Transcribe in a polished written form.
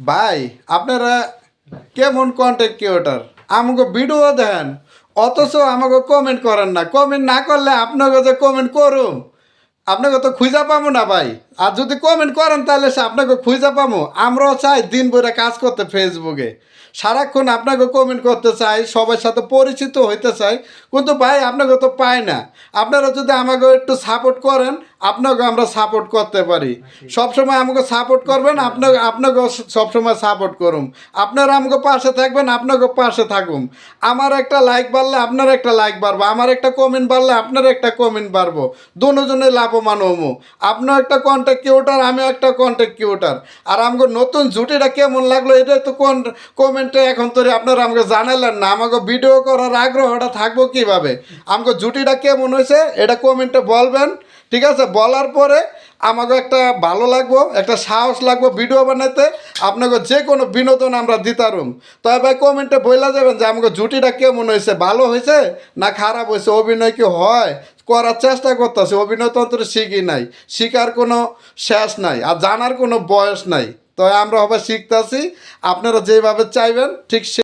ভাই আপনারা কেমন কন্টেন্ট ক্রিয়েটর আমাকে ভিডিও দেন অথচ আমাকে কমেন্ট করেন না। কমেন্ট না করলে আপনাকে যে কমেন্ট করুম আপনাকে তো খুঁজা পাবো না ভাই। আর যদি কমেন্ট করেন তাহলে সে আপনাকে খুঁজা পাবো। আমরাও চাই দিন ভরে কাজ করতে ফেসবুকে, সারাক্ষণ আপনাকে কমেন্ট করতে চাই, সবার সাথে পরিচিত হইতে চাই, কিন্তু ভাই আপনাকে তো পাই না। আপনারা যদি আমাকে একটু সাপোর্ট করেন আপনাকে আমরা সাপোর্ট করতে পারি। সবসময় আমাকে সাপোর্ট করবেন, আপনাকেও সবসময় সাপোর্ট করুম। আপনারা আমাকে পাশে থাকবেন, আপনাকে পাশে থাকুম। আমার একটা লাইক বাড়লে আপনার একটা লাইক বাড়বো, আমার একটা কমেন্ট বাড়লে আপনার একটা কমেন্ট বাড়বো, দুজনে লাভবান হমু। আপনিও একটা কন্টেন্ট ক্রিয়েটর, আমিও একটা কন্টেন্ট ক্রিয়েটর। আর আমাকে নতুন জুটিটা কেমন লাগলো এটাই তো কমেন্টে এখন তো আপনারা আমাকে জানালেন না। আমাকে ভিডিও করার আগ্রহটা থাকবো কিভাবে? আমাকে জুটিটা কেমন হয়েছে এটা কমেন্টে বলবেন, ঠিক আছে? বলার পরে আমাকে একটা ভালো লাগবো, একটা সাহস লাগবো ভিডিও বানাতে। আপনাকে যে কোনো বিনোদন আমরা দিতারুম। তবে ভাই কমেন্টে বইলা যাবেন যে আমাকে জুটিটা কেমন হয়েছে, ভালো হয়েছে না খারাপ হয়েছে, অভিনয় কি হয় করার চেষ্টা করতেছে। অভিনয় তন্ত্র শিখি নাই, শিখার কোনো শেষ নাই, আর জানার কোনো বয়স নাই। তো আমরা হবে শিখতেছি, আপনারা যেভাবে চাইবেন ঠিক